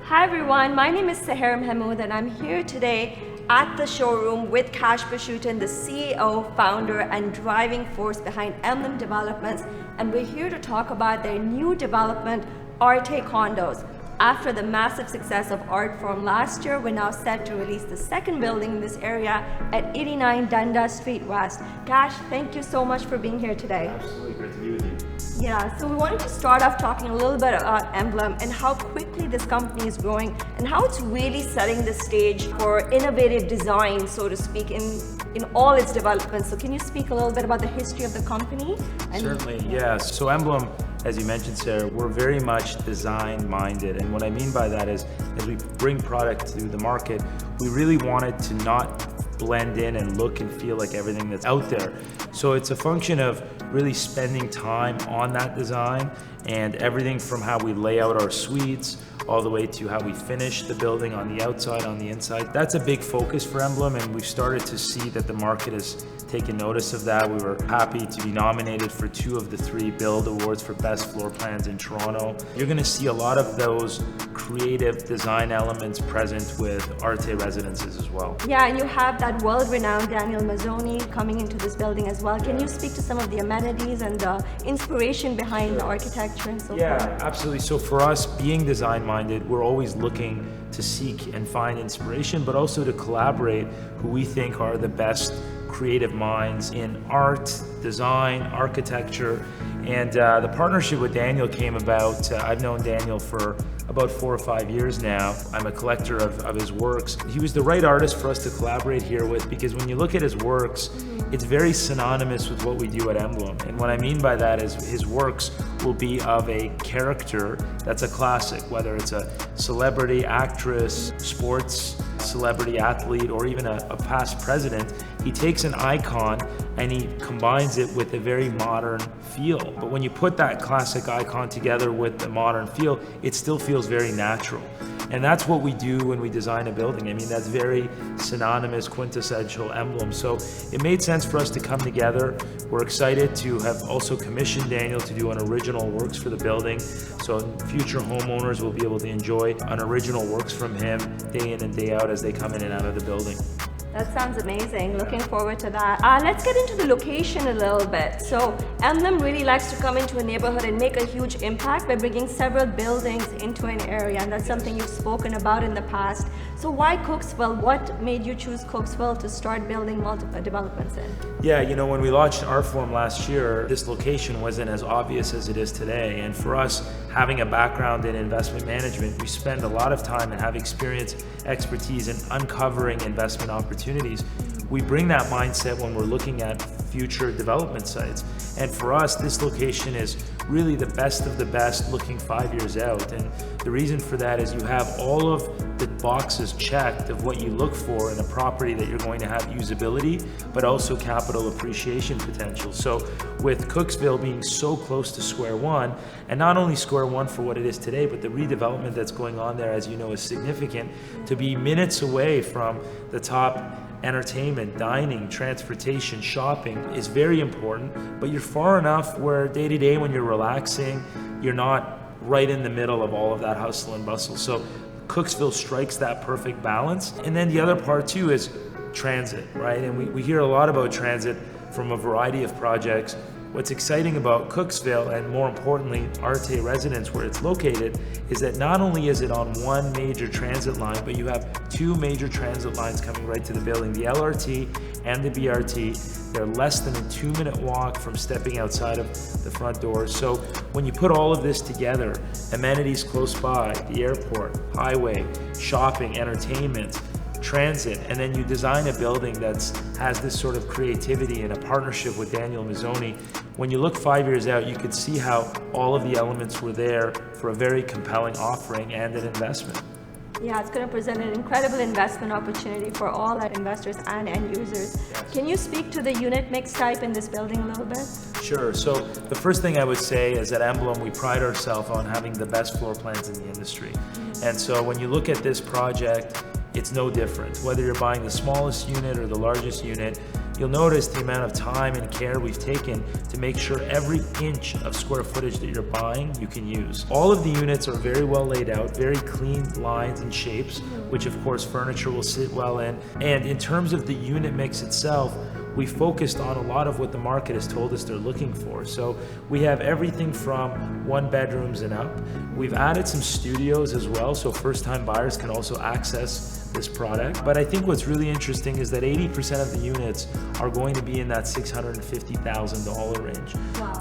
Hi everyone, my name is Sehr and I'm here today at the showroom with Kash Pashootan, the CEO, founder and driving force behind Emblem Developments, and we're here to talk about their new development, Arte Condos. After the massive success of Art Forum last year, we're now set to release the second building in this area at 89 Dundas Street West. Kash, thank you so much for being here today. Absolutely, great to be with you. Yeah, so we wanted to start off talking a little bit about Emblem and how quickly this company is growing and how it's really setting the stage for innovative design, so to speak, in all its developments. So can you speak a little bit about the history of the company? Certainly, yeah. So Emblem, as you mentioned, Sarah, we're very much design-minded. And what I mean by that is, as we bring product to the market, we really wanted to not blend in and look and feel like everything that's out there. So it's a function of really spending time on that design and everything from how we lay out our suites all the way to how we finish the building on the outside, on the inside. That's a big focus for Emblem, and we've started to see that the market has taken notice of that. We were happy to be nominated for 2 of the 3 Build Awards for Best Floor Plans in Toronto. You're gonna see a lot of those creative design elements present with Arte residences as well. Yeah, and you have that world-renowned Daniel Mazzoni coming into this building as well. Can you speak to some of the amenities and the inspiration behind the architecture and so forth? Yeah, absolutely. So for us, being design-minded, we're always looking to seek and find inspiration, but also to collaborate who we think are the best creative minds in art, design, architecture. And the partnership with Daniel came about, I've known Daniel for about 4 or 5 years now. I'm a collector of his works. He was the right artist for us to collaborate here with, because when you look at his works, it's very synonymous with what we do at Emblem. And what I mean by that is his works will be of a character that's a classic, whether it's a celebrity, actress, sports celebrity, athlete, or even a past president. He takes an icon and he combines it with a very modern feel. But when you put that classic icon together with the modern feel, it still feels very natural. And that's what we do when we design a building. I mean, that's very synonymous, quintessential Emblem. So it made sense for us to come together. We're excited to have also commissioned Daniel to do an original works for the building. So future homeowners will be able to enjoy an original works from him day in and day out as they come in and out of the building. That sounds amazing. Looking forward to that. Let's get into the location a little bit. So Emblem really likes to come into a neighborhood and make a huge impact by bringing several buildings into an area, and that's something you've spoken about in the past. So why Cooksville? What made you choose Cooksville to start building multiple developments in? Yeah, you know, when we launched Art Forum last year, this location wasn't as obvious as it is today. And for us, having a background in investment management, we spend a lot of time and have experience, expertise in uncovering investment opportunities. We bring that mindset when we're looking at future development sites. And for us, this location is really the best of the best looking 5 years out. And the reason for that is you have all of the boxes checked of what you look for in a property that you're going to have usability, but also capital appreciation potential. So with Cooksville being so close to square one, and not only square one for what it is today, but the redevelopment that's going on there, as you know, is significant. To be minutes away from the top entertainment, dining, transportation, shopping is very important, but you're far enough where day to day when you're relaxing, you're not right in the middle of all of that hustle and bustle. So Cooksville strikes that perfect balance. And then the other part too is transit, right? And we hear a lot about transit from a variety of projects. What's exciting about Cooksville, and more importantly, Arte Residence, where it's located, is that not only is it on one major transit line, but you have 2 major transit lines coming right to the building, the LRT and the BRT. They're less than a 2-minute walk from stepping outside of the front doors. So when you put all of this together, amenities close by, the airport, highway, shopping, entertainment, transit, and then you design a building that has this sort of creativity and a partnership with Daniel Mazzoni. When you look 5 years out, you could see how all of the elements were there for a very compelling offering and an investment. Yeah, it's going to present an incredible investment opportunity for all our investors and end users. Yes. Can you speak to the unit mix type in this building a little bit? Sure. So the first thing I would say is at Emblem, we pride ourselves on having the best floor plans in the industry. And so when you look at this project, it's no different. Whether you're buying the smallest unit or the largest unit, you'll notice the amount of time and care we've taken to make sure every inch of square footage that you're buying you can use. All of the units are very well laid out, very clean lines and shapes, which of course furniture will sit well in. And in terms of the unit mix itself, we focused on a lot of what the market has told us they're looking for. So we have everything from 1 bedrooms and up. We've added some studios as well, so first-time buyers can also access this product. But I think what's really interesting is that 80% of the units are going to be in that $650,000 range,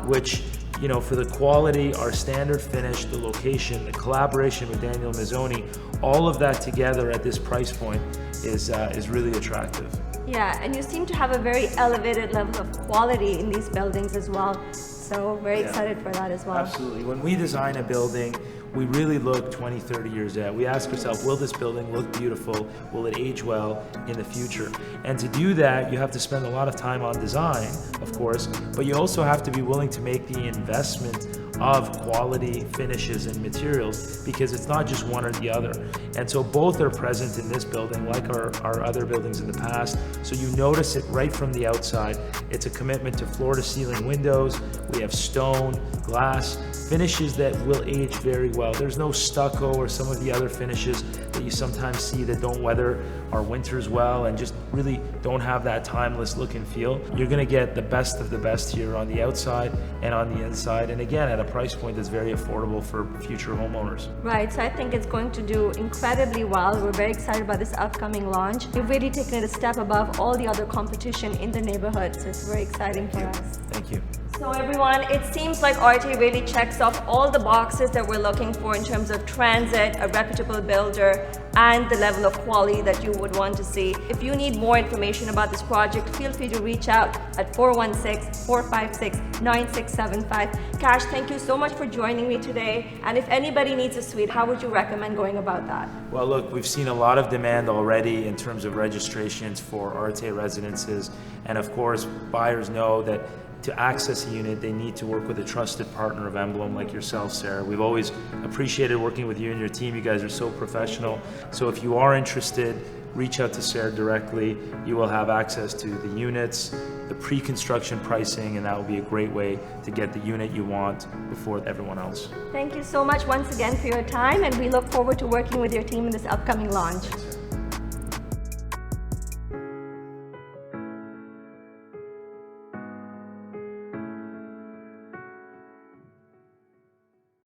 which, you know, for the quality, our standard finish, the location, the collaboration with Daniel Mazzoni, all of that together at this price point is really attractive. Yeah, and you seem to have a very elevated level of quality in these buildings as well. So very excited for that as well. Absolutely. When we design a building, we really look 20, 30 years out. We ask ourselves, will this building look beautiful? Will it age well in the future? And to do that, you have to spend a lot of time on design, of course, but you also have to be willing to make the investment of quality finishes and materials, because it's not just one or the other. And so both are present in this building, like our other buildings in the past. So you notice it right from the outside. It's a commitment to floor to ceiling windows. We have stone, glass, finishes that will age very well. There's no stucco or some of the other finishes that you sometimes see that don't weather our winters well and just really don't have that timeless look and feel. You're gonna get the best of the best here on the outside and on the inside, and again at a price point that's very affordable for future homeowners. Right, so I think it's going to do incredibly well. We're very excited about this upcoming launch. We've really taken it a step above all the other competition in the neighborhood, so it's very exciting for us. Thank you. So everyone, it seems like Arte really checks off all the boxes that we're looking for in terms of transit, a reputable builder, and the level of quality that you would want to see. If you need more information about this project, feel free to reach out at 416-456-9675. Kash, thank you so much for joining me today. And if anybody needs a suite, how would you recommend going about that? Well, look, we've seen a lot of demand already in terms of registrations for Arte residences. And of course, buyers know that to access a unit, they need to work with a trusted partner of Emblem like yourself, Sehr. We've always appreciated working with you and your team. You guys are so professional. So if you are interested, reach out to Sehr directly. You will have access to the units, the pre-construction pricing, and that will be a great way to get the unit you want before everyone else. Thank you so much once again for your time, and we look forward to working with your team in this upcoming launch.